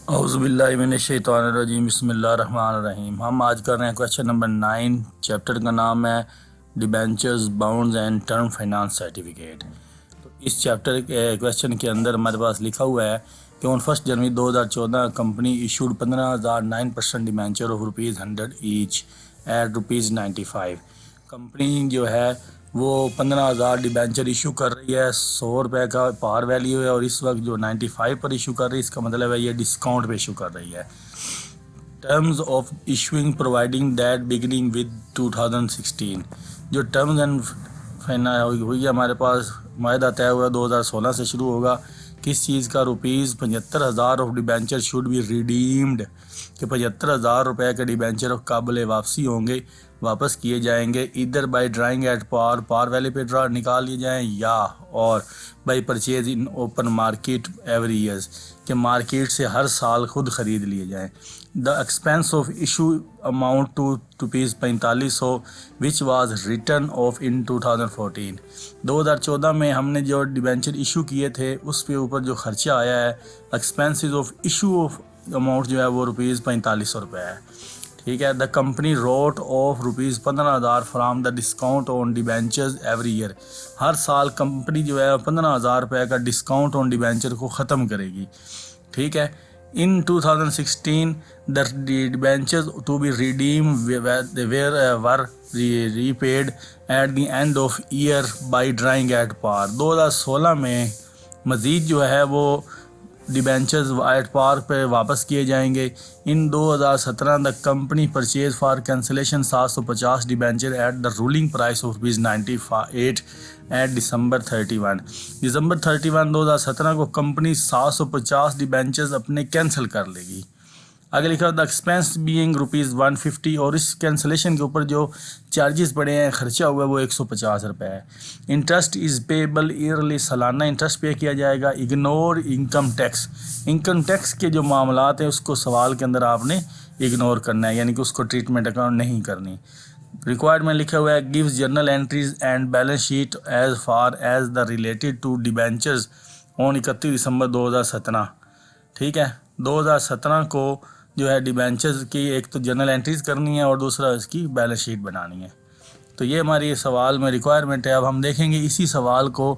औज़ुबिल्लाहिमिनश्शैतानिर्रजीम बिस्मिल्लाहिर्रहमानिर्रहीम। हम आज कर रहे हैं क्वेश्चन नंबर 9। चैप्टर का नाम है debentures, bounds and term finance certificate. तो इस चैप्टर के क्वेश्चन के अंदर हमारे पास लिखा हुआ है कि on 1 January 2014 company issued 15,000 9% debenture of ₹100 each eight ₹95। Company जो है वो 15,000 डिबेंचर इशू कर रही है, ₹100 का पार वैल्यू है, और इस वक्त जो 95 पर इशू कर रही है, इसका मतलब है ये डिस्काउंट पे इशू कर रही है। Terms of issuing providing that beginning with 2016। जो टर्म्स एंड फाइनेंस हुई है हमारे पास, मायदा तय हुआ 2016 से शुरू होगा। किस चीज़ का? ₹75,000 of debenture should be redeemed, कि ₹75,000 के डिबेंचर काबिल वापसी होंगे, वापस किए जाएंगे। इधर by drawing at par value पे ड्रा निकाल लिए जाएँ, या और by purchase in open market every years, कि मार्केट से हर साल खुद ख़रीद लिए जाएँ। The expense of issue amount to ₹4500 which was written off in 2014। 2014 में हमने जो डिबेंचर इशू किए थे उस पे ऊपर जो खर्चा आया है, expenses of issue of amount जो है वो ₹4500 है। ठीक है। The company wrote off ₹15,000 from the discount on debentures every year. हर साल कंपनी जो है ₹15,000 का डिस्काउंट ऑन डिबेंचर को ख़त्म करेगी। ठीक है। In 2016 the debentures to be redeem were repaid at the end of year by drawing at par. 2016 में मज़ीद जो है वो डिबेंचर्स एट पार पे वापस किए जाएंगे। In 2017 the company purchase for cancellation 750 debenture at the ruling price of ₹98 at December 31 2017 को कंपनी 750 डिबेंचर्स अपने कैंसिल कर लेगी। आगे लिखा द एक्सपेंस बीइंग ₹150, और इस कैंसिलेशन के ऊपर जो चार्जेस पड़े हैं, खर्चा हुआ है, वो ₹150 है। इंटरेस्ट इज़ पेबल ईयरली, सालाना इंटरेस्ट पे किया जाएगा। Ignore income tax, income tax के जो मामलात हैं उसको सवाल के अंदर आपने इग्नोर करना है, यानी कि उसको ट्रीटमेंट अकाउंट नहीं करनी। रिक्वायर्ड में लिखा हुआ है gives journal entries and balance sheet as far as the related to debentures on 31 दिसंबर 2017। ठीक है। 2017 को जो है डिबेंचर्स की एक तो जर्नल एंट्रीज करनी है और दूसरा इसकी बैलेंस शीट बनानी है। तो ये हमारी सवाल में रिक्वायरमेंट है। अब हम देखेंगे इसी सवाल को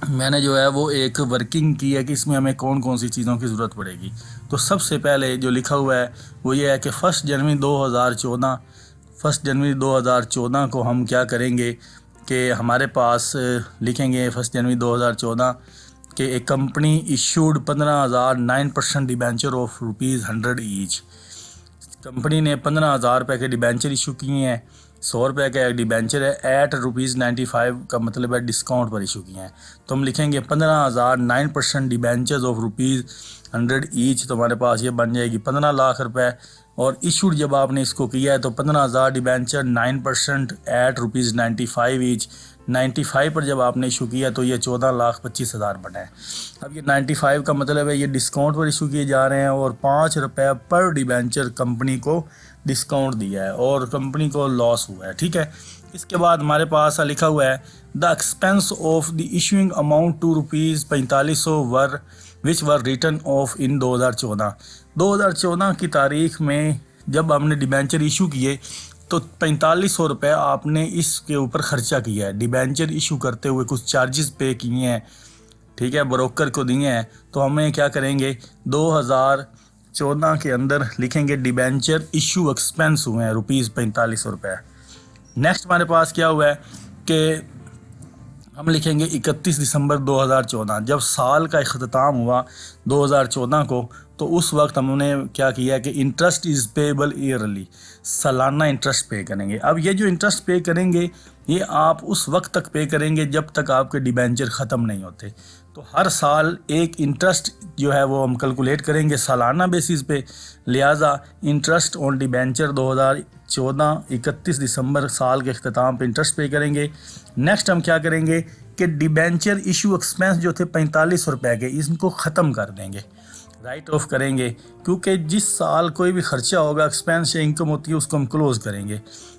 मैंने जो है वो एक वर्किंग की है कि इसमें हमें कौन कौन सी चीज़ों की ज़रूरत पड़ेगी। तो सबसे पहले जो लिखा हुआ है वो ये है कि 1 जनवरी 2014 को हम क्या करेंगे कि हमारे पास लिखेंगे 1 जनवरी 2014 कि एक company issued 15,000 9% debenture of ₹100 each. Company ने ₹15,000 के डिबेंचर इशू किए हैं। ₹100 का एक डिबेंचर है, एट ₹95 का मतलब है डिस्काउंट पर इशू किए हैं। तो हम लिखेंगे 15,000 9% डिबेंचर्स ऑफ ₹100 ईच, तो हमारे पास ये बन जाएगी 15 लाख रुपए। और इशूड जब आपने इसको किया है तो 15,000 डिबेंचर 9% एट ₹95 ईच, 95 पर जब आपने इशू किया तो ये 14,25,000 बना है। अब ये 95 का मतलब है ये डिस्काउंट पर इशू किए जा रहे हैं, और ₹5 पर डिबेंचर कंपनी को डिस्काउंट दिया है और कंपनी को लॉस हुआ है। ठीक है। इसके बाद हमारे पास लिखा हुआ है the expense of the issuing amount to ₹4500 were which were written off in 2014 की तारीख में जब हमने डिबेंचर इशू किए तो ₹4500 आपने इसके ऊपर खर्चा किया है। डिबेंचर इशू करते हुए कुछ चार्जेस पे किए हैं, ठीक है, ब्रोकर को दिए हैं। तो हमें क्या करेंगे 2014 के अंदर लिखेंगे डिबेंचर इशू एक्सपेंस हुए हैं ₹4500। नेक्स्ट हमारे पास क्या हुआ है कि हम लिखेंगे 31 दिसंबर 2014, जब साल का इख्तिताम हुआ 2014 को, तो उस वक्त हमने क्या किया कि इंटरेस्ट इज़ पेबल ईयरली, सालाना इंटरेस्ट पे करेंगे। अब ये जो इंटरेस्ट पे करेंगे ये आप उस वक्त तक पे करेंगे जब तक आपके डिबेंचर ख़त्म नहीं होते। तो हर साल एक इंटरेस्ट जो है वो हम कैलकुलेट करेंगे सालाना बेसिस पे। लिहाजा इंटरेस्ट ऑन डिबेंचर 2014 31 दिसंबर साल के अख्ताम पे इंटरेस्ट पे करेंगे। नेक्स्ट हम क्या करेंगे कि डिबेंचर इशू एक्सपेंस जो थे ₹4500 के, इनको ख़त्म कर देंगे। राइट ऑफ करेंगे, क्योंकि जिस साल कोई भी खर्चा होगा, एक्सपेंस या इनकम होती है, उसको हम क्लोज करेंगे।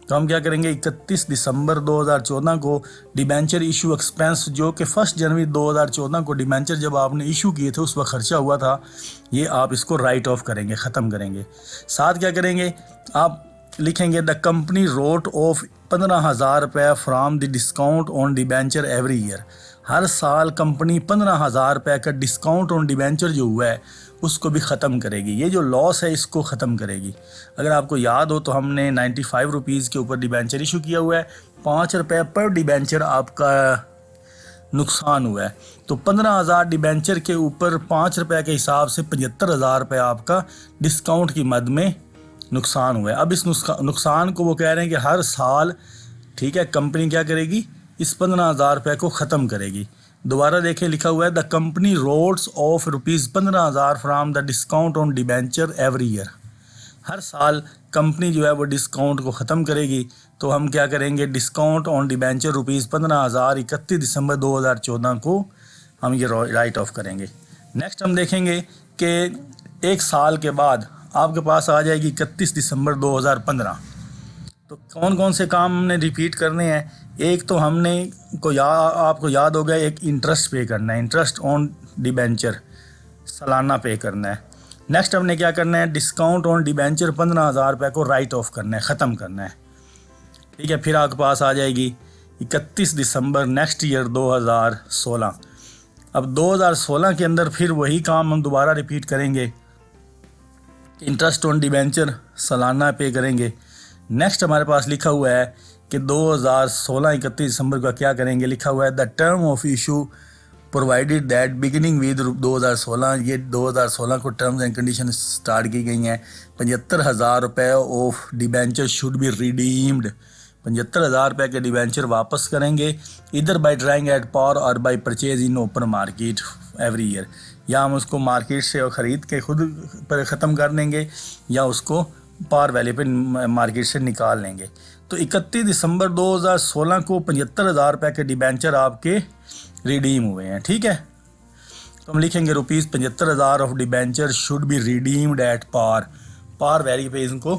तो हम क्या करेंगे, 31 दिसंबर 2014 को डिबेंचर इशू एक्सपेंस, जो कि 1 जनवरी 2014 को डिबेंचर जब आपने इशू किए थे उस वक्त खर्चा हुआ था, ये आप इसको राइट ऑफ करेंगे, ख़त्म करेंगे। साथ क्या करेंगे, आप लिखेंगे द कंपनी रोट ऑफ 15,000 रुपये from the discount on debenture every year. हर साल कंपनी 15,000 रुपये का डिस्काउंट ऑन डिबेंचर जो हुआ है उसको भी ख़त्म करेगी। ये जो लॉस है इसको ख़त्म करेगी। अगर आपको याद हो तो हमने 95 रुपीज़ के ऊपर डिबेंचर इशू किया हुआ है, 5 रुपये पर डिबेंचर आपका नुकसान हुआ है। तो 15,000 डिबेंचर के ऊपर 5 रुपये के हिसाब से 75,000 रुपये आपका डिस्काउंट की मद में नुकसान हुआ है। अब इस नुकसान को वो कह रहे हैं कि हर साल, ठीक है, कंपनी क्या करेगी, इस 15,000 रुपये को ख़त्म करेगी। दोबारा देखें, लिखा हुआ है the company writes off ₹15,000 from the discount on debenture every year. हर साल कंपनी जो है वो डिस्काउंट को ख़त्म करेगी। तो हम क्या करेंगे, डिस्काउंट ऑन डिबेंचर ₹15,000 31 दिसंबर 2014 को हम ये राइट ऑफ करेंगे। नेक्स्ट हम देखेंगे कि एक साल के बाद आपके पास आ जाएगी 31 दिसंबर 2015। तो कौन कौन से काम हमने रिपीट करने हैं। एक तो हमने आपको याद होगा, एक इंटरेस्ट पे करना है, इंटरेस्ट ऑन डिबेंचर सालाना पे करना है। नेक्स्ट हमने क्या करना है, डिस्काउंट ऑन डिबेंचर 15,000 रुपये को राइट ऑफ करना है, ख़त्म करना है। ठीक है, फिर आपके पास आ जाएगी 31 दिसंबर नेक्स्ट ईयर 2016। अब 2016 के अंदर फिर वही काम हम दोबारा रिपीट करेंगे, इंटरेस्ट ऑन डिबेंचर सालाना पे करेंगे। नेक्स्ट हमारे पास लिखा हुआ है कि 2016 31 दिसंबर का क्या करेंगे, लिखा हुआ है the term of issue provided that beginning with 2016। ये 2016 को टर्म्स एंड कंडीशन स्टार्ट की गई हैं। 75,000 रुपये of debenture should be redeemed. 75,000 रुपये के डिबेंचर वापस करेंगे, इधर बाई ड्राइंग एट पार और by purchase in open market every year. या हम उसको मार्केट से ख़रीद के खुद पर ख़त्म कर देंगे या उसको पार वैल्यू पे मार्केट से निकाल लेंगे। तो 31 दिसंबर 2016 को 75,000 रुपये के डिबेंचर आपके रिडीम हुए हैं। ठीक है, तो हम लिखेंगे ₹75,000 of debenture should be redeemed at par value पे इनको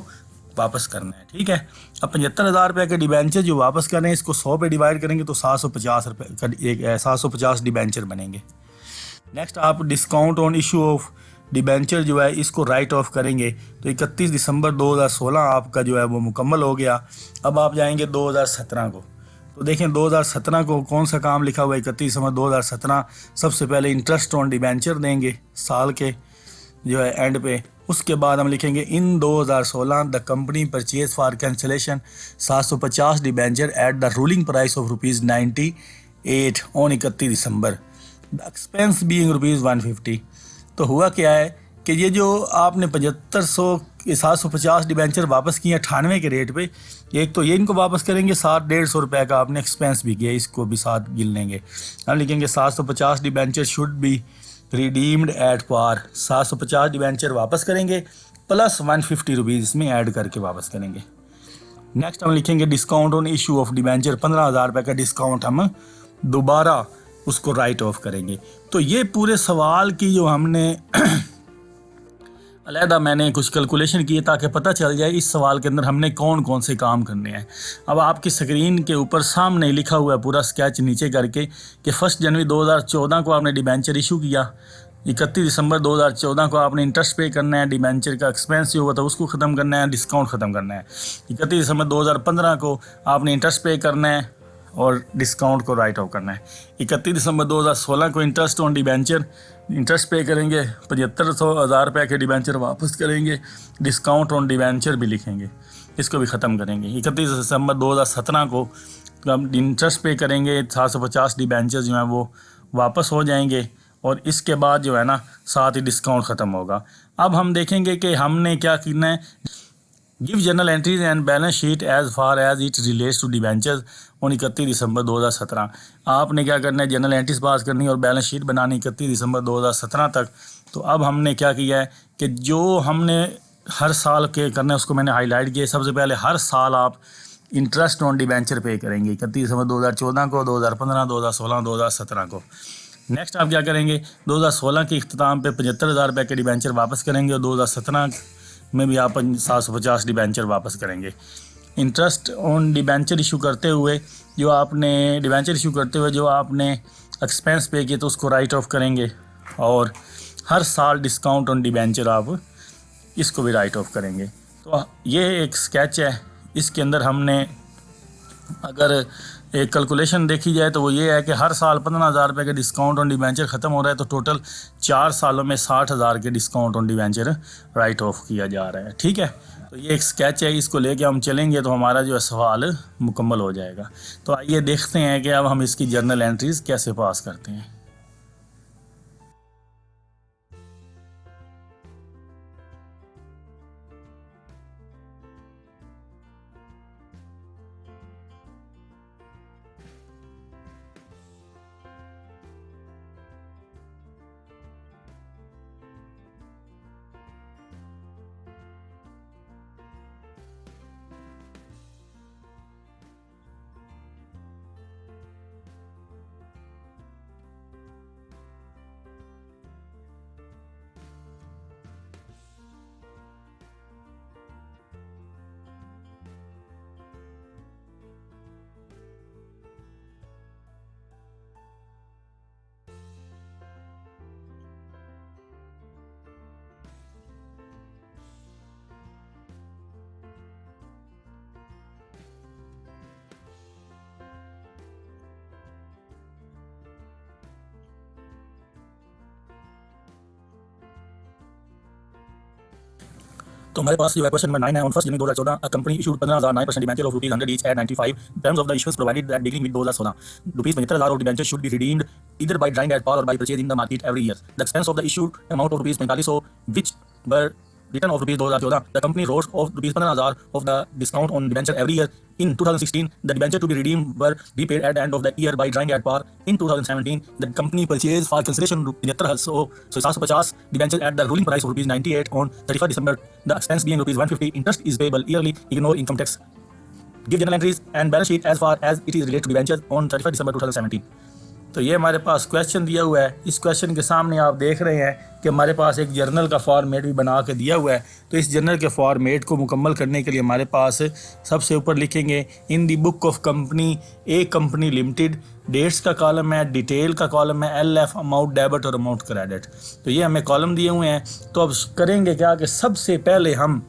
वापस करना है। ठीक है, अब 75,000 रुपये के डिबेंचर जो वापस करने हैं, इसको 100 पे डिवाइड करेंगे तो 750 रुपये का 750 डिबेंचर बनेंगे। नेक्स्ट आप discount on issue of debenture जो है इसको राइट ऑफ करेंगे। तो 31 दिसंबर 2016 आपका जो है वो मुकम्मल हो गया। अब आप जाएंगे 2017 को। तो देखें 2017 को कौन सा काम लिखा हुआ है। 31 दिसंबर 2017 सबसे पहले इंटरेस्ट ऑन डिबेंचर देंगे साल के जो है एंड पे। उसके बाद हम लिखेंगे इन 2016 the company purchase for cancellation 750 debenture at the ruling price of ₹98 on 31 December, the expense being ₹150। तो हुआ क्या है कि ये जो आपने 750 डिबेंचर वापस किए 98 के रेट पे, एक तो ये इनको वापस करेंगे, साथ 150 रुपये का आपने एक्सपेंस भी किया, इसको भी साथ गिन लेंगे। हम लिखेंगे 750 debenture should be redeemed at par. 750 debenture वापस करेंगे प्लस 150 रुपीज़ इसमें ऐड करके वापस करेंगे। नेक्स्ट हम लिखेंगे discount on issue of debenture 15,000 रुपये का डिस्काउंट हम दोबारा उसको राइट ऑफ करेंगे। तो ये पूरे सवाल की जो हमने अलहदा मैंने कुछ कैलकुलेशन किए ताकि पता चल जाए इस सवाल के अंदर हमने कौन कौन से काम करने हैं। अब आपकी स्क्रीन के ऊपर सामने लिखा हुआ है पूरा स्केच नीचे करके कि 1 जनवरी 2014 को आपने डिबेंचर इशू किया, 31 दिसंबर 2014 को आपने इंटरेस्ट पे करना है, डिबेंचर का एक्सपेंस जो हुआ था उसको ख़त्म करना है, डिस्काउंट ख़त्म करना है। 31 दिसंबर 2015 को आपने इंटरेस्ट पे करना है और डिस्काउंट को राइट ऑफ करना है। 31 दिसंबर 2016 को इंटरेस्ट ऑन डिबेंचर इंटरेस्ट पे करेंगे, 75,000 रुपये के डिबेंचर वापस करेंगे, डिस्काउंट ऑन डिबेंचर भी लिखेंगे, इसको भी ख़त्म करेंगे। 31 दिसंबर 2017 को हम इंटरेस्ट पे करेंगे, 750 डिबेंचर जो हैं वो वापस हो जाएंगे और इसके बाद जो है ना साथ ही डिस्काउंट ख़त्म होगा। अब हम देखेंगे कि हमने क्या करना है। Give general entries and balance sheet as far as it relates to debentures on 31 दिसंबर 2017। आपने क्या करना है, जनरल एंट्रीज पास करनी है और बैलेंस शीट बनानी 31 दिसंबर 2017 तक। तो अब हमने क्या किया है कि जो हमने हर साल के करना है उसको मैंने हाईलाइट किया। सबसे पहले हर साल आप इंटरेस्ट ऑन डिबेंचर पे करेंगे 31 दिसंबर 2014 को, 2015, 2016, 2017 को। नेक्स्ट आप क्या करेंगे, 2016 के इख्तिताम पे 75,000 रुपये के डिबेंचर वापस करेंगे और 2017 में भी आप 750 डिबेंचर वापस करेंगे। इंटरेस्ट ऑन डिबेंचर इशू करते हुए जो आपने एक्सपेंस पे किए तो उसको राइट ऑफ करेंगे, और हर साल डिस्काउंट ऑन डिबेंचर आप इसको भी राइट ऑफ करेंगे। तो ये एक स्केच है, इसके अंदर हमने अगर एक कैलकुलेशन देखी जाए तो वो ये है कि हर साल 15,000 रुपये के डिस्काउंट ऑन डिबेंचर ख़त्म हो रहा है, तो टोटल 4 सालों में 60,000 के discount on debenture right of किया जा रहा है। ठीक है, तो ये एक स्केच है, इसको लेके हम चलेंगे तो हमारा जो है सवाल मुकम्मल हो जाएगा। तो आइए देखते हैं कि अब हम इसकी जर्नल एंट्रीज़ कैसे पास करते हैं। तो हमारे पास जो है क्वेश्चन नंबर 9 है। On 1 January 2014 a company issued 15,000 9% debenture of ₹100 each eight 95 terms of the issuance provided that beginning with 2016 ₹75,000 of debenture should be redeemed either by drawing at par or by purchasing the market every year. The expense of the issued amount of ₹4500 which were return of ₹2014. The company wrote of ₹15,000 of the discount on debenture every year. In 2016, the debenture to be redeemed were repaid at the end of the year by drawing at par. In 2017, the company purchased for consideration ₹75,000 debenture at the ruling price of ₹98 on 31st December. The expense being ₹150. Interest is payable yearly. Ignore income tax. Give journal entries and balance sheet as far as it is related to debentures on 31st December 2017. तो ये हमारे पास question दिया हुआ है। इस question के सामने आप देख रहे हैं कि हमारे पास एक जर्नल का फॉर्मेट भी बना के दिया हुआ है। तो इस जर्नल के फॉर्मेट को मुकम्मल करने के लिए हमारे पास सबसे ऊपर लिखेंगे in the book of company a company limited, dates का कॉलम है, डिटेल का कॉलम है, LF अमाउंट डेबिट और अमाउंट क्रेडिट। तो ये हमें कॉलम दिए हुए हैं। तो अब करेंगे क्या कि सबसे पहले हम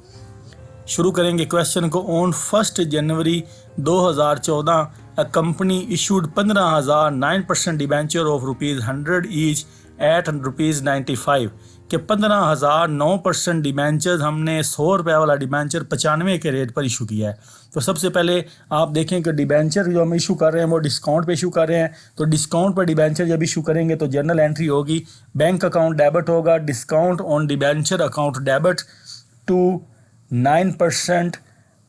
शुरू करेंगे क्वेश्चन को। On 1 January 2014 a company issued 15,000 9% debenture of ₹100 each eight ₹95 के 15,000 9% डिबेंचर हमने 100 रुपये वाला डिबेंचर 95 के रेट पर इशू किया है। तो सबसे पहले आप देखें कि डिबेंचर जो हम इशू कर रहे हैं वो डिस्काउंट पे इशू कर रहे हैं। तो डिस्काउंट पर डिबेंचर जब इशू करेंगे तो जर्नल एंट्री होगी, बैंक अकाउंट डेबिट होगा, discount on debenture account debit to 9%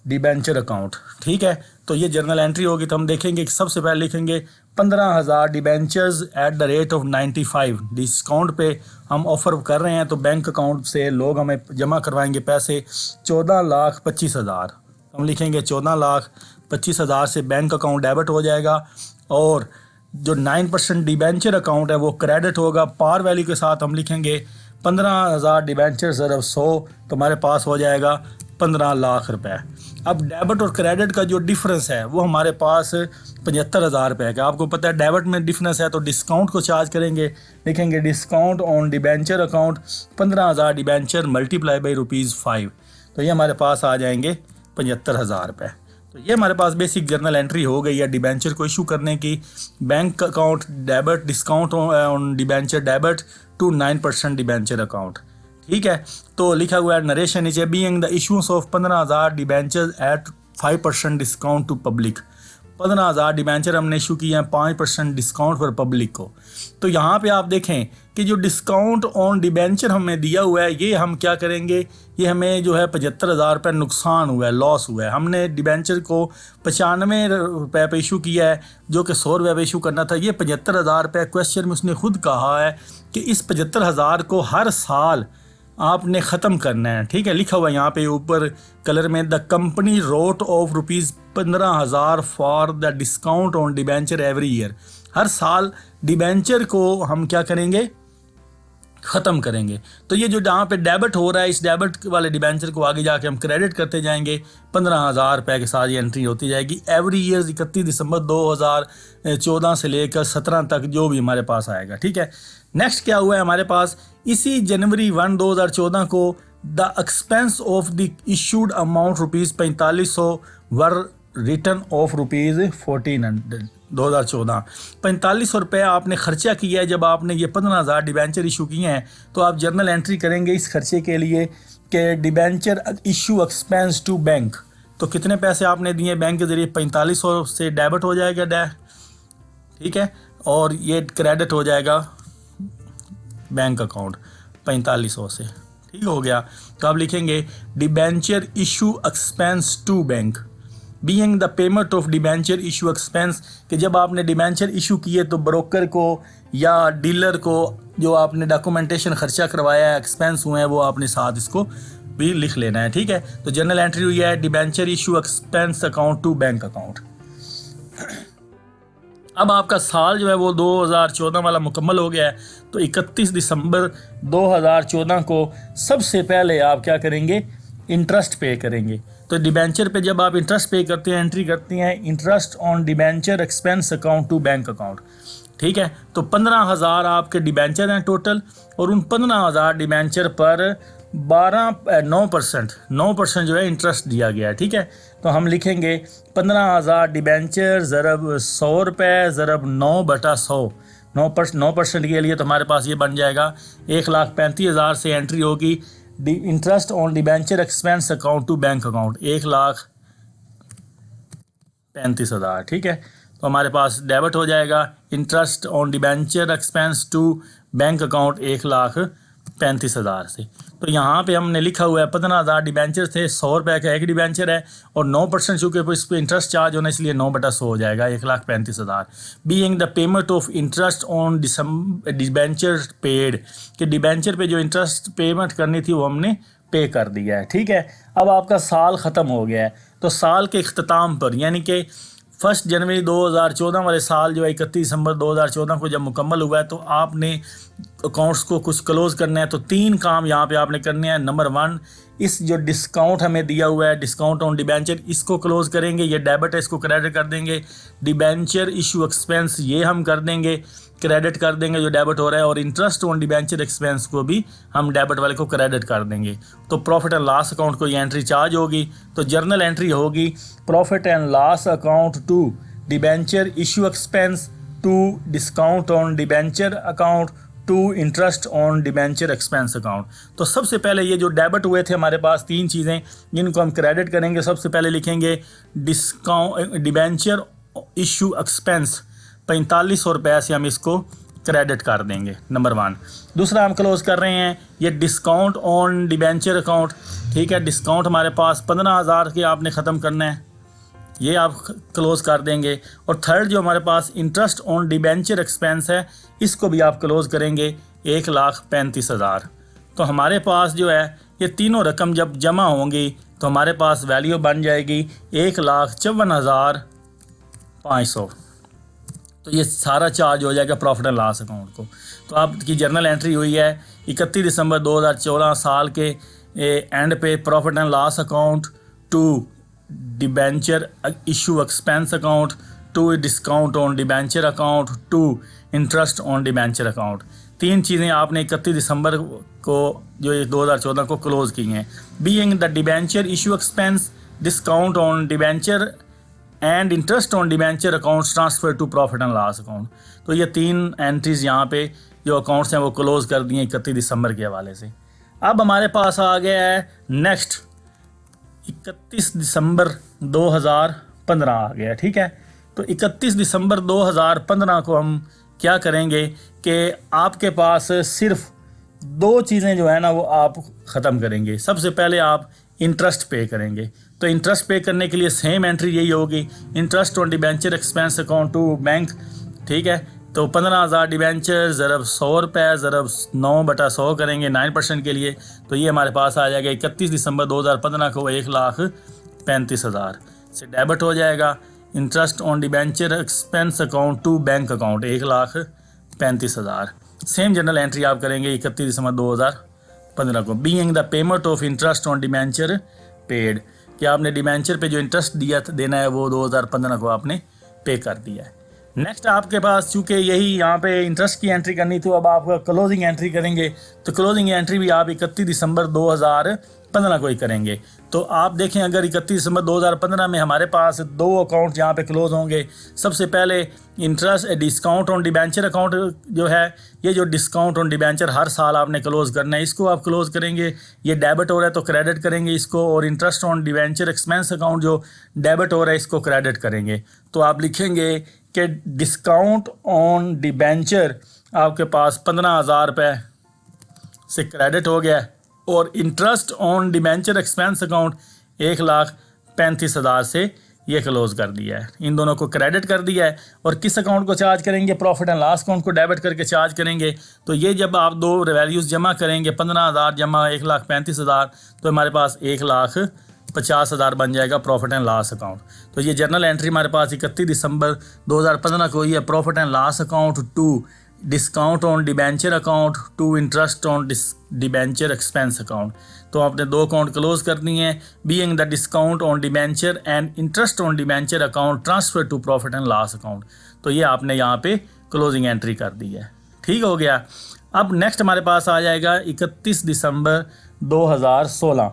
debenture account. ठीक है, तो ये जर्नल एंट्री होगी। तो हम देखेंगे कि सबसे पहले लिखेंगे 15,000 debentures at the rate of 95 discount पे हम ऑफ़र कर रहे हैं। तो बैंक अकाउंट से लोग हमें जमा करवाएंगे पैसे 14,25,000। हम लिखेंगे 14,25,000 से बैंक अकाउंट डेबिट हो जाएगा और जो 9% डिबेंचर अकाउंट है वो क्रेडिट होगा। पार वैल्यू के साथ हम लिखेंगे 15,000 डिबेंचर ज़रब 100 तो हमारे पास हो जाएगा 15 लाख रुपए। अब डेबिट और क्रेडिट का जो डिफरेंस है वो हमारे पास 75,000 रुपये है। आपको पता है डेबिट में डिफरेंस है तो डिस्काउंट को चार्ज करेंगे, लिखेंगे discount on debenture account 15,000 debenture multiply by ₹5। तो ये हमारे पास आ जाएंगे 75,000 रुपये। तो ये हमारे पास बेसिक जर्नल एंट्री हो गई है डिबेंचर को इशू करने की। Bank account debit, discount on debenture debit to 9% debenture account. ठीक है, तो लिखा हुआ है नरेशन नीचे being the issues of 15,000 debenture at 5% discount to public. 15,000 debenture हमने इशू किए हैं 5% डिस्काउंट पर पब्लिक को। तो यहाँ पे आप देखें कि जो डिस्काउंट ऑन डिबेंचर हमें दिया हुआ है ये हम क्या करेंगे, ये हमें जो है 75,000 रुपये नुकसान हुआ है, लॉस हुआ है। हमने डिबेंचर को 95 रुपये पे इशू किया है जो कि 100 रुपये पे इशू करना था। ये 75,000 रुपये क्वेश्चन में उसने खुद कहा है कि इस 75,000 को हर साल आपने ख़त्म करना है। ठीक है, लिखा हुआ है यहाँ पे ऊपर कलर में the company wrote off ₹15,000 for the discount on debenture every year. हर साल डिबेंचर को हम क्या करेंगे, ख़त्म करेंगे। तो ये जो जहाँ पे डेबिट हो रहा है, इस डेबिट वाले डिबेंचर को आगे जाके हम क्रेडिट करते जाएंगे। 15,000 रुपये के साथ ये एंट्री होती जाएगी एवरी ईयर 31 दिसंबर 2014 से लेकर 17 तक जो भी हमारे पास आएगा। ठीक है, नेक्स्ट क्या हुआ है हमारे पास, इसी जनवरी 1 2014 को the expense of the issued amount ₹4500 were written of ₹1400 2014 ₹4500 रुपये आपने खर्चा किया है। जब आपने ये 15,000 डिबेंचर इशू किए हैं तो आप जर्नल एंट्री करेंगे इस खर्चे के लिए कि debenture issue expense to bank. तो कितने पैसे आपने दिए बैंक के ज़रिए, 4500 से डेबिट हो जाएगा ठीक है, और ये क्रेडिट हो जाएगा बैंक अकाउंट 4500 से। ठीक हो गया, तो आप लिखेंगे debenture issue expense to bank being the payment of debenture issue expense, कि जब आपने डिबेंचर इशू किए तो ब्रोकर को या डीलर को जो आपने डॉक्यूमेंटेशन खर्चा करवाया है, एक्सपेंस हुए हैं, वो आपने साथ इसको भी लिख लेना है। ठीक है, तो जनरल एंट्री हुई है debenture issue expense account to bank account. अब आपका साल जो है वो 2014 वाला मुकम्मल हो गया है, तो 31 दिसंबर 2014 को सबसे पहले आप क्या करेंगे, इंटरेस्ट पे करेंगे। तो डिबेंचर पे जब आप इंटरेस्ट पे करते हैं, एंट्री करते हैं interest on debenture expense account to bank account. ठीक है, तो 15,000 आपके डिबेंचर हैं टोटल, और उन 15,000 डिबेंचर पर 9% जो है इंटरेस्ट दिया गया है। ठीक है, तो हम लिखेंगे 15,000 डिबेंचर ज़रब 100 रुपये ज़रब 9/100, 9% के लिए तो हमारे पास ये बन जाएगा 1,35,000 से एंट्री होगी interest on debenture expense account to bank account 1,35,000। ठीक है, तो हमारे पास डेबिट हो जाएगा interest on debenture expense to bank account 1,35,000 से। तो यहाँ पे हमने लिखा हुआ है 15,000 डिबेंचर थे, 100 रुपये का एक डिबेंचर है, और 9% चूँकि इस पर इंटरेस्ट चार्ज होना, इसलिए 9/100 हो जाएगा 1,35,000। Being the payment of interest on debenture paid, कि डिबेंचर पे जो इंटरेस्ट पेमेंट करनी थी वो हमने पे कर दिया है। ठीक है, अब आपका साल ख़त्म हो गया है, तो साल के अख्ताम पर यानी कि 1 जनवरी 2014 वाले साल जो है 31 दिसंबर 2014 को जब मुकम्मल हुआ है, तो आपने अकाउंट्स को कुछ क्लोज़ करना है। तो 3 काम यहाँ पे आपने करने हैं। नंबर 1, इस जो डिस्काउंट हमें दिया हुआ है डिस्काउंट ऑन डिबेंचर, इसको क्लोज़ करेंगे, ये डेबिट है, इसको क्रेडिट कर देंगे। डिबेंचर इशू एक्सपेंस ये हम कर देंगे, क्रेडिट कर देंगे जो डेबिट हो रहा है, और इंटरेस्ट ऑन डिबेंचर एक्सपेंस को भी हम डेबिट वाले को क्रेडिट कर देंगे। तो प्रॉफिट एंड लॉस अकाउंट को ये एंट्री चार्ज होगी, तो जर्नल एंट्री होगी profit and loss account to debenture issue expense to discount on debenture account to interest on debenture expense account. तो सबसे पहले ये जो डेबिट हुए थे हमारे पास 3 चीज़ें, जिनको हम क्रेडिट करेंगे। सबसे पहले लिखेंगे डिस्काउंट डिबेंचर इशू एक्सपेंस 4500 रुपये से हम इसको क्रेडिट कर देंगे, नंबर 1। दूसरा हम क्लोज कर रहे हैं ये डिस्काउंट ऑन डिबेंचर अकाउंट। ठीक है, डिस्काउंट हमारे पास 15,000 के आपने ख़त्म करना है, ये आप क्लोज कर देंगे। और थर्ड जो हमारे पास इंटरेस्ट ऑन डिबेंचर एक्सपेंस है, इसको भी आप क्लोज करेंगे 1,35,000। तो हमारे पास जो है ये तीनों रकम जब जमा होंगी तो हमारे पास वैल्यू बन जाएगी 1,54,500। तो ये सारा चार्ज हो जाएगा प्रॉफिट एंड लॉस अकाउंट को। तो आपकी जर्नल एंट्री हुई है 31 दिसंबर 2014 साल के एंड पे profit and loss account to debenture issue expense account to discount on debenture account to interest on debenture account. 3 चीज़ें आपने 31 दिसंबर को जो 2014 को क्लोज की हैं। Being the debenture issue expense discount on debenture and interest on debenture accounts transfer to profit and loss account. तो ये 3 entries यहाँ पे जो अकाउंट्स हैं वो क्लोज़ कर दिए 31 दिसंबर के हवाले से। अब हमारे पास आ गया है नेक्स्ट 31 दिसंबर 2015 आ गया। ठीक है, तो 31 दिसंबर 2015 को हम क्या करेंगे कि आपके पास सिर्फ 2 चीज़ें जो है ना वो आप ख़त्म करेंगे। सबसे पहले आप इंटरेस्ट पे करेंगे, तो इंटरेस्ट पे करने के लिए सेम एंट्री यही होगी, interest on debenture expense account to bank. ठीक है, तो 15,000 डिबेंचर ज़रब 100 रुपये ज़रब 9/100 करेंगे 9% के लिए। तो ये हमारे पास आ जाएगा 31 दिसंबर 2015 को 1,35,000 से डेबिट हो जाएगा। Interest on debenture expense account to bank account 1,35,000। Same general entry आप करेंगे 31 दिसंबर 2015 को। Being the payment of interest on debenture paid, कि आपने डिबेंचर पे जो इंटरेस्ट देना है वो 2015 को आपने पे कर दिया है। नेक्स्ट आपके पास चूँकि यही यहाँ पे इंटरेस्ट की एंट्री करनी, तो अब आप क्लोजिंग एंट्री करेंगे, तो क्लोजिंग एंट्री भी आप 31 दिसंबर 2015 को ही करेंगे। तो आप देखें, अगर 31 दिसंबर 2015 में हमारे पास दो अकाउंट यहाँ पे क्लोज होंगे। सबसे पहले interest discount on debenture account जो है, ये जो डिस्काउंट ऑन डिबेंचर हर साल आपने क्लोज करना है, इसको आप क्लोज करेंगे। ये डेबिट हो रहा है तो क्रेडिट करेंगे इसको, और interest on debenture expense account जो डेबिट हो रहा है इसको क्रेडिट करेंगे। तो आप लिखेंगे कि डिस्काउंट ऑन डिबेंचर आपके पास 15,000 रुपये से क्रेडिट हो गया, और interest on debenture expense account 1,35,000 से ये क्लोज कर दिया है। इन दोनों को क्रेडिट कर दिया है। और किस अकाउंट को चार्ज करेंगे? प्रॉफिट एंड लॉस अकाउंट को डेबिट करके चार्ज करेंगे। तो ये जब आप दो वैल्यूज़ जमा करेंगे, 15,000 जमा 1,35,000, तो हमारे पास 1,50,000 बन जाएगा प्रॉफिट एंड लॉस अकाउंट। तो ये जर्नल एंट्री हमारे पास 31 दिसंबर 2015 को ही है। Profit and loss account to discount on debenture account to interest on debenture expense account. तो आपने दो अकाउंट क्लोज करनी है। Being the discount on debenture and interest on debenture account transfer to profit and loss account. तो ये आपने यहाँ पे क्लोजिंग एंट्री कर दी है। ठीक हो गया। अब नेक्स्ट हमारे पास आ जाएगा 31 दिसंबर 2016।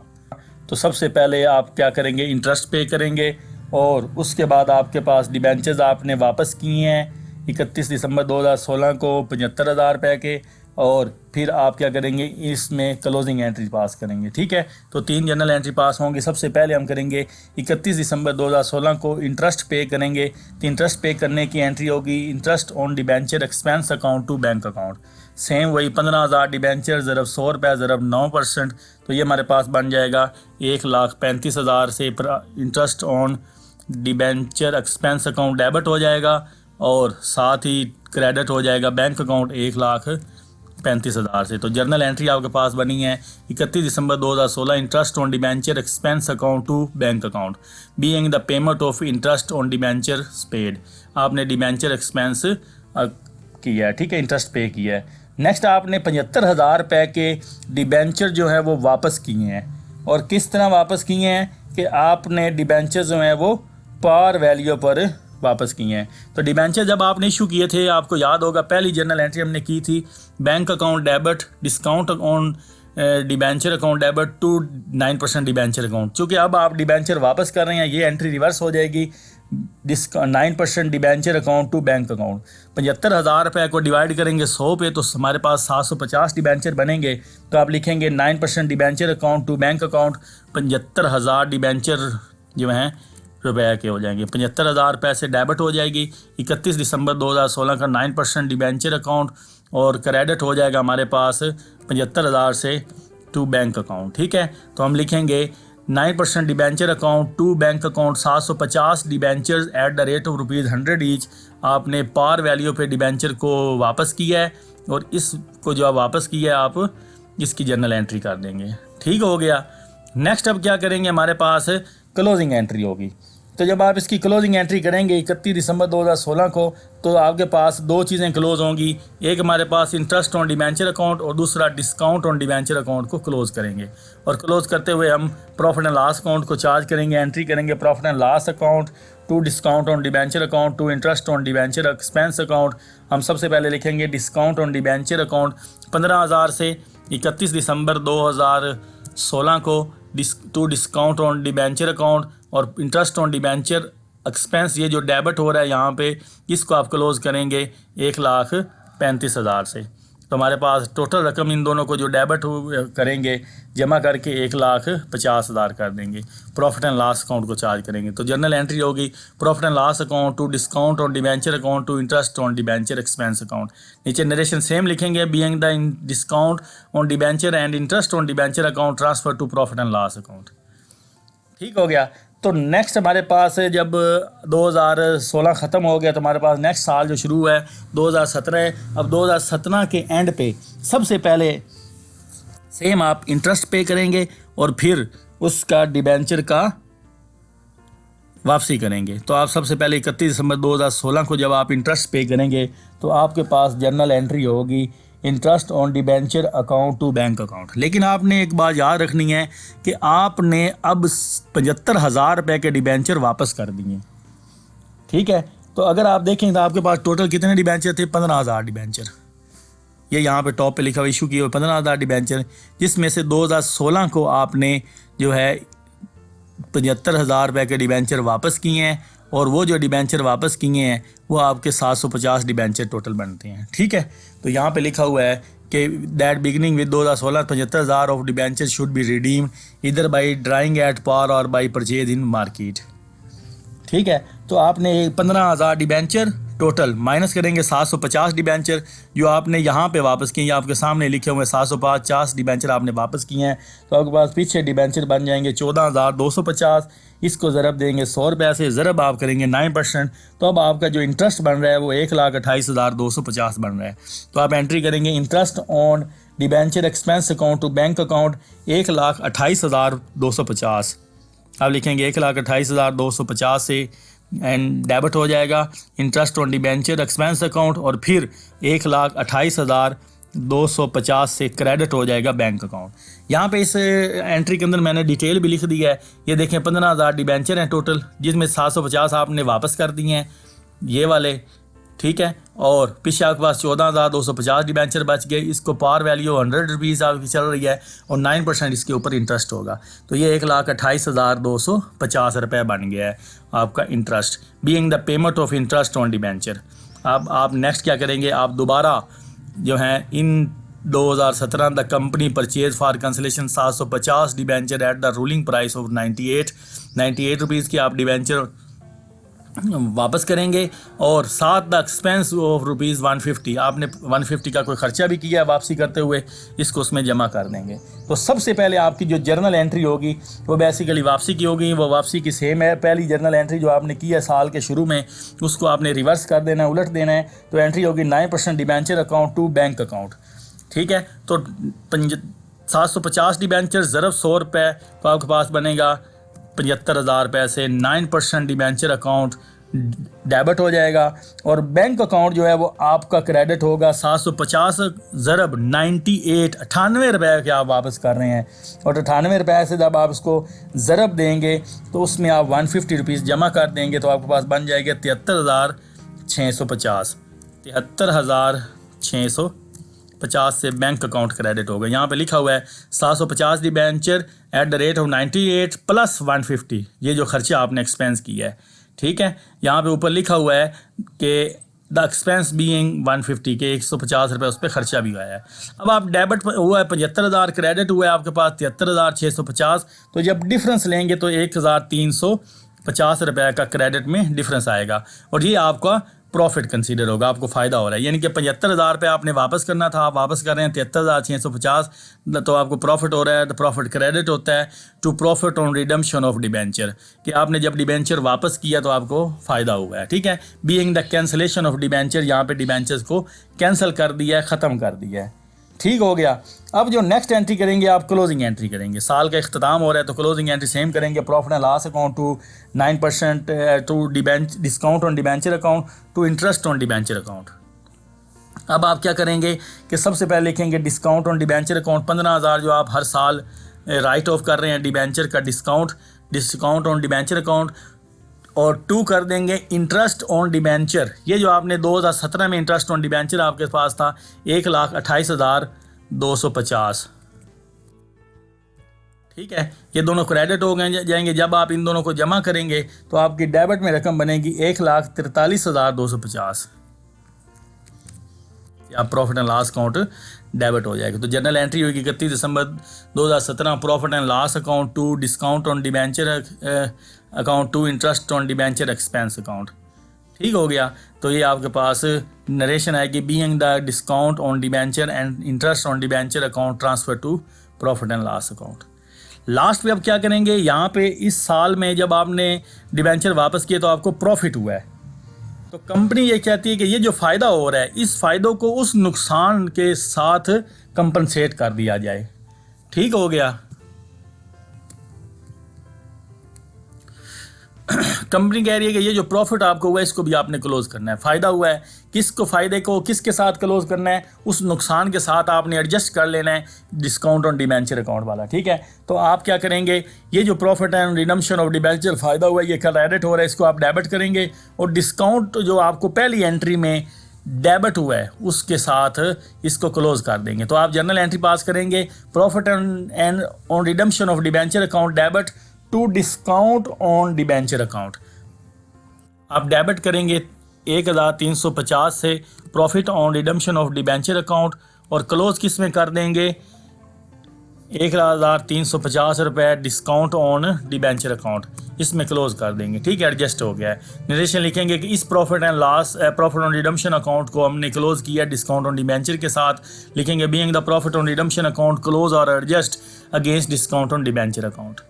तो सबसे पहले आप क्या करेंगे? इंटरेस्ट पे करेंगे, और उसके बाद आपके पास डिबेंचर्स आपने वापस किए हैं 31 दिसंबर 2016 को 75,000 रुपये के, और फिर आप क्या करेंगे? इसमें क्लोजिंग एंट्री पास करेंगे। ठीक है, तो 3 जनरल एंट्री पास होंगे। सबसे पहले हम करेंगे 31 दिसंबर 2016 को इंटरेस्ट पे करेंगे। तो इंटरेस्ट पे करने की एंट्री होगी interest on debenture expense account to bank account. Same वही 15,000 डिबेंचर ज़रब 100 रुपये ज़रब 9%, तो ये हमारे पास बन जाएगा 1,35,000 से interest on debenture expense account debit हो जाएगा, और साथ ही क्रेडिट हो जाएगा बैंक अकाउंट 1,35,000 से। तो जर्नल एंट्री आपके पास बनी है 31 दिसंबर 2016 interest on debenture expense account to bank account being the payment of interest on debenture paid. आपने डिबेंचर एक्सपेंस किया है, ठीक है, इंटरेस्ट पे किया है। नेक्स्ट आपने 75,000 रुपये के डिबेंचर जो है वो वापस किए हैं। और किस तरह वापस किए हैं कि आपने डिबेंचर जो हैं वो पार वैल्यू पर वापस किए हैं। तो डिबेंचर जब आपने इशू किए थे, आपको याद होगा पहली जर्नल एंट्री हमने की थी bank account debit discount on debenture account debit to 9% debenture account. चूँकि अब आप डिबेंचर वापस कर रहे हैं, ये एंट्री रिवर्स हो जाएगी 9% debenture account to bank account. 75,000 रुपये को डिवाइड करेंगे 100 पे, तो हमारे पास 750 डिबेंचर बनेंगे। तो आप लिखेंगे 9% debenture account to bank account. 75,000 debenture जो हैं रुपये के हो जाएंगे। 75,000 रुपये से डेबिट हो जाएगी 31 दिसंबर 2016 का 9% डिबेंचर अकाउंट, और क्रेडिट हो जाएगा हमारे पास 75,000 से टू बैंक अकाउंट। ठीक है, तो हम लिखेंगे 9% debenture account to bank account 750 debentures at the rate of ₹100 each. आपने पार वैल्यू पे डिबेंचर को वापस किया है, और इसको जो आप वापस किया है आप इसकी जर्नल एंट्री कर देंगे। ठीक हो गया। नेक्स्ट अब क्या करेंगे? हमारे पास क्लोजिंग एंट्री होगी। तो जब आप इसकी क्लोजिंग एंट्री करेंगे 31 दिसंबर 2016 को, तो आपके पास दो चीज़ें क्लोज होंगी। एक हमारे पास इंटरेस्ट ऑन डिबेंचर अकाउंट, और दूसरा डिस्काउंट ऑन डिबेंचर अकाउंट को क्लोज करेंगे। और क्लोज करते हुए हम प्रॉफिट एंड लॉस अकाउंट को चार्ज करेंगे। एंट्री करेंगे profit and loss account to discount on debenture account to interest on debenture expense account. हम सबसे पहले लिखेंगे डिस्काउंट ऑन डिबेंचर अकाउंट 15,000 से 31 दिसंबर 2016 को to discount on debenture account, और इंटरेस्ट ऑन डिबेंचर एक्सपेंस ये जो डेबिट हो रहा है यहाँ पे, इसको आप क्लोज करेंगे 1,35,000 से। तो हमारे पास टोटल रकम इन दोनों को जो डेबिट करेंगे जमा करके 1,50,000 कर देंगे। प्रॉफिट एंड लॉस अकाउंट को चार्ज करेंगे। तो जर्नल एंट्री होगी profit and loss account to discount on debenture account to interest on debenture expense account. नीचे नरेशन सेम लिखेंगे being the discount on debenture and interest on debenture account transfer to profit and loss account. ठीक हो गया। तो next हमारे पास जब 2016 ख़त्म हो गया, तो हमारे पास नेक्स्ट साल जो शुरू है 2017 है। अब 2017 के एंड पे सबसे पहले सेम आप इंटरेस्ट पे करेंगे, और फिर उसका डिबेंचर का वापसी करेंगे। तो आप सबसे पहले 31 दिसंबर 2016 को जब आप इंटरेस्ट पे करेंगे तो आपके पास जर्नल एंट्री होगी interest on debenture account to bank account. लेकिन आपने एक बात याद रखनी है कि आपने अब 75,000 रुपये के डिबेंचर वापस कर दिए। ठीक है, तो अगर आप देखें तो आपके पास टोटल कितने डिबेंचर थे? 15,000 डिबेंचर। ये यहाँ पे टॉप पे लिखा हुआ इशू किए हुए 15,000 डिबेंचर, जिसमें से 2016 को आपने जो है 75,000 रुपये के डिबेंचर वापस किए हैं, और वो जो डिबेंचर वापस किए हैं वो आपके 750 डिबेंचर टोटल बनते हैं। ठीक है, तो यहाँ पे लिखा हुआ है कि that beginning with 2016 75,000 of debenture should B redeem इधर बाई ड्राइंग एट पार और बाई परचेज इन मार्केट। ठीक है, तो आपने 15,000 डिबेंचर टोटल माइनस करेंगे 750 डिबेंचर जो आपने यहाँ पे वापस किए हैं, आपके सामने लिखे हुए 750 डिबेंचर आपने वापस किए हैं। तो आपके पास पीछे डिबेंचर बन जाएंगे 14,250। इसको ज़रब देंगे 100 रुपये से, ज़रब आप करेंगे 9%, तो अब आपका जो इंटरेस्ट बन रहा है वो 1,28,250 बन रहा है। तो आप एंट्री करेंगे interest on debenture expense account to bank account 1,28,250। आप लिखेंगे 1,28,250 से एंड डेबिट हो जाएगा interest on debenture expense account, और फिर 1,28,250 से क्रेडिट हो जाएगा बैंक अकाउंट। यहाँ पे इस एंट्री के अंदर मैंने डिटेल भी लिख दिया है। ये देखें 15,000 डिबेंचर हैं टोटल, जिसमें 750 आपने वापस कर दिए हैं ये वाले। ठीक है, और पीछे आपके पास 14,250 डिबेंचर बच गए। इसको पार वैल्यू 100 रुपीज़ आपकी चल रही है और 9% इसके ऊपर इंटरेस्ट होगा। तो ये 1,28,250 रुपये बन गया है आपका interest, being the payment of interest on debenture. अब आप नेक्स्ट क्या करेंगे? आप दोबारा जो है इन 2017 the company purchase for cancellation 750 debenture at the ruling price of 98 rupees की आप डिबेंचर वापस करेंगे, और साथ द एक्सपेंस ऑफ रुपीज़ 150, आपने 150 का कोई ख़र्चा भी किया वापसी करते हुए, इसको उसमें जमा कर देंगे। तो सबसे पहले आपकी जो जर्नल एंट्री होगी वो बेसिकली वापसी की होगी। वो वापसी की सेम है, पहली जर्नल एंट्री जो आपने की है साल के शुरू में उसको आपने रिवर्स कर देना है, उलट देना है। तो एंट्री होगी 9% debenture account to bank account. ठीक है, तो 750 डिबेंचर ज़रब 100 रुपये, तो आपके पास बनेगा 75,000 रुपये से 9% डिबेंचर अकाउंट डेबिट हो जाएगा, और बैंक अकाउंट जो है वो आपका क्रेडिट होगा 750 ज़रब 98 रुपये के आप वापस कर रहे हैं, और 98 रुपये से जब आप इसको ज़रब देंगे तो उसमें आप 150 रुपीज़ जमा कर देंगे, तो आपके पास बन जाएगा 73,650। 73,650 से बैंक अकाउंट क्रेडिट होगा। यहाँ पे लिखा हुआ है 750 debenture at the rate of 98 plus 150, ये जो खर्चा आपने एक्सपेंस किया है। ठीक है, यहाँ पे ऊपर लिखा हुआ है कि द एक्सपेंस बीइंग 150 के 150 रुपये उस पर खर्चा भी हुआ है। अब आप डेबिट हुआ है 75,000, क्रेडिट हुआ है आपके पास 73,650, तो जब डिफरेंस लेंगे तो 1,350 रुपये का क्रेडिट में डिफरेंस आएगा, और ये आपका प्रॉफिट कंसीडर होगा, आपको फ़ायदा हो रहा है। यानी कि 75,000 रुपये आपने वापस करना था, आप वापस कर रहे हैं 73,650, तो आपको प्रॉफिट हो रहा है। तो प्रॉफिट क्रेडिट होता है to profit on redemption of debenture, कि आपने जब डिबेंचर वापस किया तो आपको फ़ायदा हुआ है। ठीक है, being the cancellation of debenture, यहाँ पे डिबेंचर्स को कैंसिल कर दिया है, ख़त्म कर दिया है। ठीक हो गया। अब जो नेक्स्ट एंट्री करेंगे आप क्लोजिंग एंट्री करेंगे, साल का इख्तिताम हो रहा है तो क्लोजिंग एंट्री सेम करेंगे, profit and loss account to 9% to discount on debenture account to interest on debenture account. अब आप क्या करेंगे कि सबसे पहले लिखेंगे डिस्काउंट ऑन डिबेंचर अकाउंट 15,000 जो आप हर साल राइट ऑफ कर रहे हैं डिबेंचर का डिस्काउंट ऑन डिबेंचर अकाउंट, और 2 कर देंगे इंटरेस्ट ऑन डिबेंचर। ये जो आपने 2017 में इंटरेस्ट ऑन डिबेंचर आपके पास था 1,28,250। ठीक है, ये दोनों क्रेडिट हो गए जाएंगे। जब आप इन दोनों को जमा करेंगे तो आपकी डेबिट में रकम बनेगी 1,43,250। आप profit and loss account debit हो जाएगा। तो जनरल एंट्री होगी 31 दिसंबर 2017 profit and loss account to discount on debenture account to interest on debenture expense account. ठीक हो गया। तो ये आपके पास नरेशन आएगी being the discount on debenture and interest on debenture account transfer to profit and loss account. Last पे अब क्या करेंगे, यहाँ पे इस साल में जब आपने डिबेंचर वापस किए तो आपको प्रॉफिट हुआ है, तो कंपनी ये कहती है कि ये जो फ़ायदा हो रहा है इस फ़ायदों को उस नुकसान के साथ कंपनसेट कर दिया जाए। ठीक हो गया। कंपनी कह रही है कि ये जो प्रॉफिट आपको हुआ है इसको भी आपने क्लोज करना है। फ़ायदा हुआ है, किसको फ़ायदे को किसके साथ क्लोज करना है, उस नुकसान के साथ आपने एडजस्ट कर लेना है डिस्काउंट ऑन डिबेंचर अकाउंट वाला। ठीक है, तो आप क्या करेंगे, ये जो प्रॉफिट है रिडम्पशन ऑफ डिबेंचर फ़ायदा हुआ है, ये क्रेडिट हो रहा है, इसको आप डेबिट करेंगे और डिस्काउंट जो आपको पहली एंट्री में डेबिट हुआ है उसके साथ इसको क्लोज कर देंगे। तो आप जर्नल एंट्री पास करेंगे, profit and on redemption of debenture account debit to discount on debenture account. आप डेबिट करेंगे 1350 से profit on redemption of debenture account और क्लोज किस में कर देंगे 1350 रुपये डिस्काउंट ऑन डिबेंचर अकाउंट, इसमें क्लोज कर देंगे। ठीक है, एडजस्ट हो गया है। नरेशन लिखेंगे कि इस profit and loss profit on redemption account को हमने क्लोज किया डिस्काउंट ऑन डिबेंचर के साथ। लिखेंगे being the profit on redemption account close और adjust against discount on debenture account.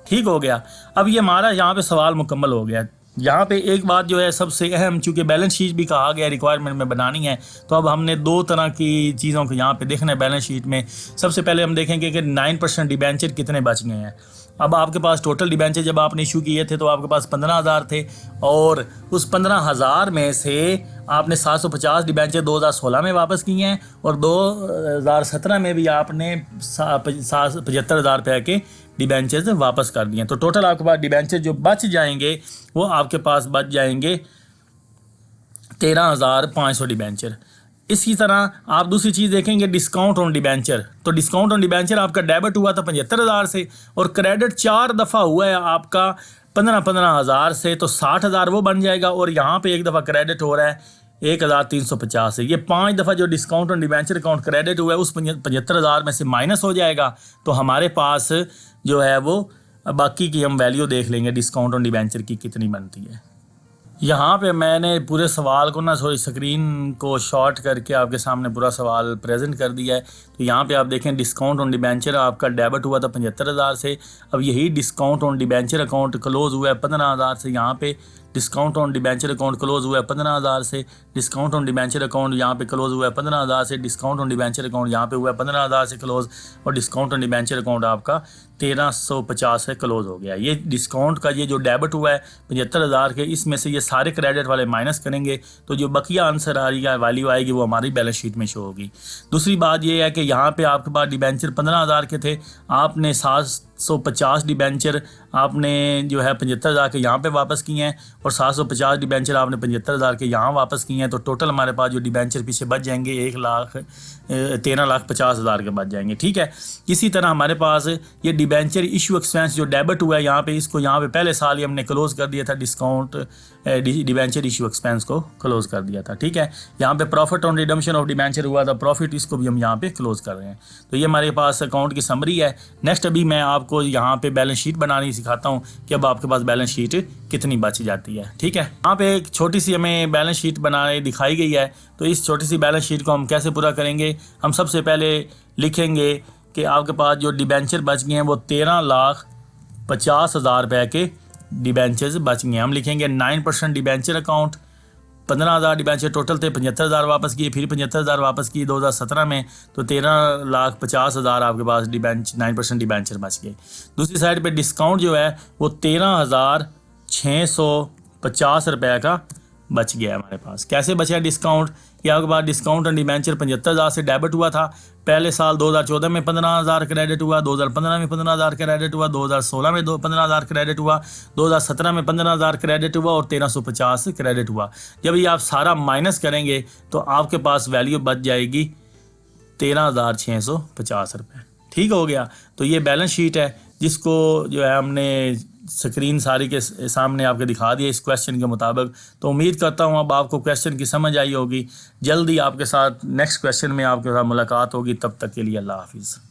ठीक हो गया। अब ये हमारा यहाँ पे सवाल मुकम्मल हो गया। यहाँ पे एक बात जो है सबसे अहम, चूँकि बैलेंस शीट भी कहा गया रिक्वायरमेंट में बनानी है, तो अब हमने दो तरह की चीज़ों को यहाँ पे देखना है बैलेंस शीट में। सबसे पहले हम देखेंगे कि 9% डिबेंचर कितने बच गए हैं। अब आपके पास टोटल डिबेंचर जब आपने इशू किए थे तो आपके पास 15,000 थे और उस 15,000 में से आपने 750 डिबेंचर 2016 में वापस किए हैं और 2017 में भी आपने 75,000 रुपये के डिबेंचर्स वापस कर दिए। तो टोटल आपके पास डिबेंचर जो बच जाएंगे वो आपके पास बच जाएंगे 13,500 डिबेंचर। इसी तरह आप दूसरी चीज़ देखेंगे डिस्काउंट ऑन डिबेंचर। तो डिस्काउंट ऑन डिबेंचर आपका डेबिट हुआ था 75,000 से और क्रेडिट 4 दफ़ा हुआ है आपका 15,000 से, तो 60,000 वो बन जाएगा और यहाँ पे एक दफ़ा क्रेडिट हो रहा है 1,350 से। ये 5 दफ़ा जो discount on debenture account credit हुआ है उस 75,000 में से माइनस हो जाएगा, तो हमारे पास जो है वो बाकी की हम वैल्यू देख लेंगे डिस्काउंट ऑन डिबेंचर की कितनी बनती है। यहाँ पे मैंने पूरे सवाल को ना थोड़ी स्क्रीन को शॉर्ट करके आपके सामने पूरा सवाल प्रेजेंट कर दिया है। तो यहाँ पे आप देखें डिस्काउंट ऑन डिबेंचर आपका डेबिट हुआ था 75,000 से। अब यही discount on debenture account close हुआ है 15,000 से। यहाँ पे discount on debenture account close हुआ है 15,000 से। डिस्काउंट ऑन डिबेंचर अकाउंट यहाँ पे क्लोज हुआ है 15,000 से। डिस्काउंट ऑन डिबेंचर अकाउंट यहाँ पे हुआ है 15,000 से क्लोज और डिस्काउंट ऑन डिबेंचर अकाउंट आपका 1,350 से क्लोज हो गया। ये डिस्काउंट का ये जो डेबिट हुआ है 75,000 के, इसमें से ये सारे क्रेडिट वाले माइनस करेंगे तो जो बकिया आंसर आ रही है वैल्यू आएगी वो हमारी बैलेंस शीट में शो होगी। दूसरी बात ये है कि यहाँ पे आपके पास डिबेंचर 15,000 के थे, आपने 750 डिबेंचर आपने जो है 75,000 के यहाँ पे वापस किए हैं और 750 डिबेंचर आपने 75,000 के यहाँ वापस किए हैं। तो टोटल हमारे पास जो डिबेंचर पीछे बच जाएंगे 13,50,000 के बच जाएंगे। ठीक है, इसी तरह हमारे पास ये डिबेंचर इशू एक्सपेंस जो डेबिट हुआ है यहाँ पे, इसको यहाँ पे पहले साल ही हमने क्लोज कर दिया था, डिस्काउंट डिबेंचर इशू एक्सपेंस को क्लोज कर दिया था। ठीक है, यहाँ पे profit on redemption of debenture हुआ था प्रॉफिट, इसको भी हम यहाँ पे क्लोज कर रहे हैं। तो ये हमारे पास अकाउंट की समरी है। नेक्स्ट अभी मैं आपको यहाँ पे बैलेंस शीट बनानी सिखाता हूँ कि अब आपके पास बैलेंस शीट कितनी बच जाती है। ठीक है, यहाँ पे एक छोटी सी हमें बैलेंस शीट बनाने दिखाई गई है। तो इस छोटी सी बैलेंस शीट को हम कैसे पूरा करेंगे, हम सबसे पहले लिखेंगे कि आपके पास जो डिबेंचर बच गए हैं वो 13,50,000 रुपये के डिबेंचर्स बच गए हैं। हम लिखेंगे 9% डिबेंचर अकाउंट, 15,000 डिबेंचर टोटल थे, 75,000 वापस किए, फिर 75,000 वापस किए 2017 में, तो 13,50,000 आपके पास 9% डिबेंचर बच गए। दूसरी साइड पे डिस्काउंट जो है वो 13,650 रुपये का बच गया है हमारे पास। कैसे बचा डिस्काउंट, या आपके पास डिस्काउंट ऑन डिबेंचर 75,000 से डेबिट हुआ था। पहले साल 2014 में 15,000 क्रेडिट हुआ, 2015 में 15,000 क्रेडिट हुआ, 2016 में 15,000 क्रेडिट हुआ, 2017 में 15,000 क्रेडिट हुआ और 1350 क्रेडिट हुआ। जब ये आप सारा माइनस करेंगे तो आपके पास वैल्यू बच जाएगी 13,650 रुपये। ठीक हो गया। तो ये बैलेंस शीट है जिसको जो है हमने स्क्रीन सारी के सामने आपके दिखा दिया इस क्वेश्चन के मुताबिक। तो उम्मीद करता हूँ अब आपको क्वेश्चन की समझ आई होगी। जल्दी आपके साथ नेक्स्ट क्वेश्चन में आपके साथ मुलाकात होगी। तब तक के लिए अल्लाह हाफिज़।